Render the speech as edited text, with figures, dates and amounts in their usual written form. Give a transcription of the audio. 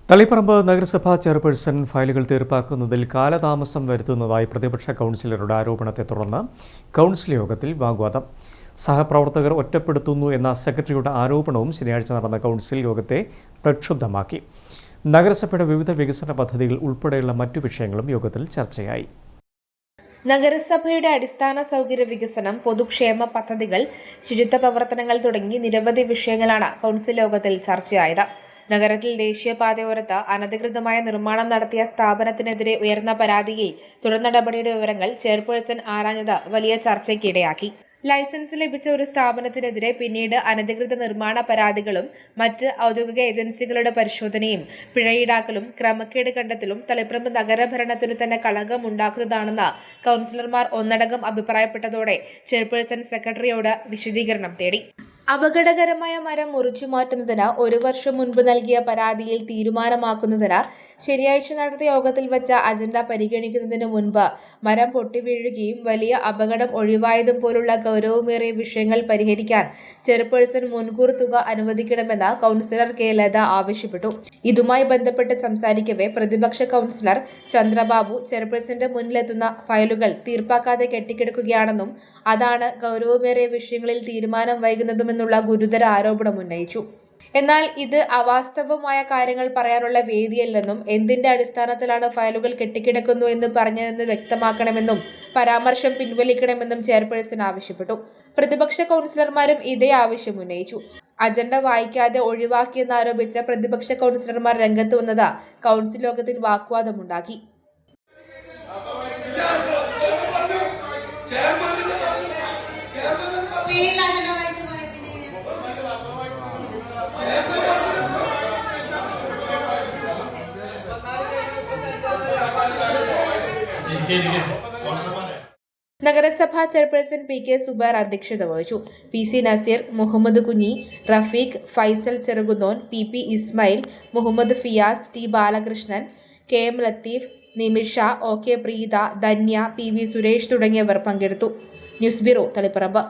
തളിപ്പറമ്പ് നഗരസഭാ ചെയർപേഴ്സൺ ഫയലുകൾ തീർപ്പാക്കുന്നതിൽ കാലതാമസം വരുത്തുന്നതായി പ്രതിപക്ഷ കൗൺസിലറുടെ ആരോപണത്തെ തുടർന്ന് കൗൺസിൽ യോഗത്തിൽ വാഗ്വാദം. സഹപ്രവർത്തകർ ഒറ്റപ്പെടുത്തുന്നു എന്ന സെക്രട്ടറിയുടെ ആരോപണവും ശനിയാഴ്ച നടന്ന കൗൺസിൽ യോഗത്തെ പ്രക്ഷുബ്ധമാക്കി. നഗരസഭയുടെ വിവിധ വികസന പദ്ധതികൾ ഉൾപ്പെടെയുള്ള മറ്റു വിഷയങ്ങളും യോഗത്തിൽ ചർച്ചയായി. നഗരസഭയുടെ അടിസ്ഥാന സൗകര്യ വികസനം, പൊതുക്ഷേമ പദ്ധതികൾ, ശുചിത്വ പ്രവർത്തനങ്ങൾ തുടങ്ങി നിരവധി വിഷയങ്ങളാണ് കൗൺസിൽ യോഗത്തിൽ ചർച്ചയായത്. നഗരത്തിൽ ദേശീയപാതയോരത്ത് അനധികൃതമായ നിർമ്മാണം നടത്തിയ സ്ഥാപനത്തിനെതിരെ ഉയർന്ന പരാതിയിൽ തുടർ നടപടിയുടെ വിവരങ്ങൾ ചെയർപേഴ്സൺ ആരാഞ്ഞത് വലിയ ചർച്ചയ്ക്കിടയാക്കി. ലൈസൻസ് ലഭിച്ച ഒരു സ്ഥാപനത്തിനെതിരെ പിന്നീട് അനധികൃത നിർമ്മാണ പരാതികളും മറ്റ് ഔദ്യോഗിക ഏജൻസികളുടെ പരിശോധനയും പിഴയീടാക്കലും ക്രമക്കേട് കണ്ടെത്തലും തളിപ്പറമ്പ് നഗരഭരണത്തിനു തന്നെ കളങ്കം ഉണ്ടാക്കുന്നതാണെന്ന് കൗൺസിലർമാർ ഒന്നടങ്കം അഭിപ്രായപ്പെട്ടതോടെ ചെയർപേഴ്സൺ സെക്രട്ടറിയോട് വിശദീകരണം തേടി. അപകടകരമായ മരം മുറിച്ചുമാറ്റുന്നതിന് 1 വർഷം മുൻപ് നൽകിയ പരാതിയിൽ തീരുമാനമാക്കുന്നതിന് ശനിയാഴ്ച നടത്തിയ യോഗത്തിൽ വച്ച അജണ്ട പരിഗണിക്കുന്നതിന് മുൻപ് മരം പൊട്ടിവീഴുകയും വലിയ അപകടം ഒഴിവായതും പോലുള്ള ഗൗരവമേറിയ വിഷയങ്ങൾ പരിഹരിക്കാൻ ചെയർപേഴ്സൺ മുൻകൂർ തുക അനുവദിക്കണമെന്ന് കൗൺസിലർ കെ ലത ആവശ്യപ്പെട്ടു. ഇതുമായി ബന്ധപ്പെട്ട് സംസാരിക്കവെ പ്രതിപക്ഷ കൗൺസിലർ ചന്ദ്രബാബു ചെയർപേഴ്സന്റെ മുന്നിലെത്തുന്ന ഫയലുകൾ തീർപ്പാക്കാതെ കെട്ടിക്കിടക്കുകയാണെന്നും അതാണ് ഗൗരവമേറിയ വിഷയങ്ങളിൽ തീരുമാനം വൈകുന്നതും എന്നുള്ള ഗുരുതര ആരോപണം ഉന്നയിച്ചു. എന്നാൽ ഇത് അവാസ്തവമായ കാര്യങ്ങൾ പറയാനുള്ള വേദിയല്ലെന്നും എന്തിന്റെ അടിസ്ഥാനത്തിലാണ് ഫയലുകൾ കെട്ടിക്കിടക്കുന്നു എന്ന് പറഞ്ഞതെന്ന് വ്യക്തമാക്കണമെന്നും പരാമർശം പിൻവലിക്കണമെന്നും ചെയർപേഴ്സൺ ആവശ്യപ്പെട്ടു. പ്രതിപക്ഷ കൗൺസിലർമാരും ഇതേ ആവശ്യം ഉന്നയിച്ചു. അജണ്ട വായിക്കാതെ ഒഴിവാക്കിയെന്നാരോപിച്ച് പ്രതിപക്ഷ കൗൺസിലർമാർ രംഗത്ത് വന്നത് കൗൺസിൽ യോഗത്തിൽ വാഗ്വാദമുണ്ടാക്കി. നഗരസഭാ ചെയർപേഴ്സൺ പി കെ സുബൈർ അധ്യക്ഷത വഹിച്ചു. P C Nazeer, Muhammad Kunhi, Rafeeq, Faisal Cherukunnon, P P Ismail, Muhammad Fiyas, T Balakrishnan, K M Latheef, Nimisha, O K Preetha, Dhanya, P V Suresh തുടങ്ങിയവർ പങ്കെടുത്തു. News bureau, Taliparamba.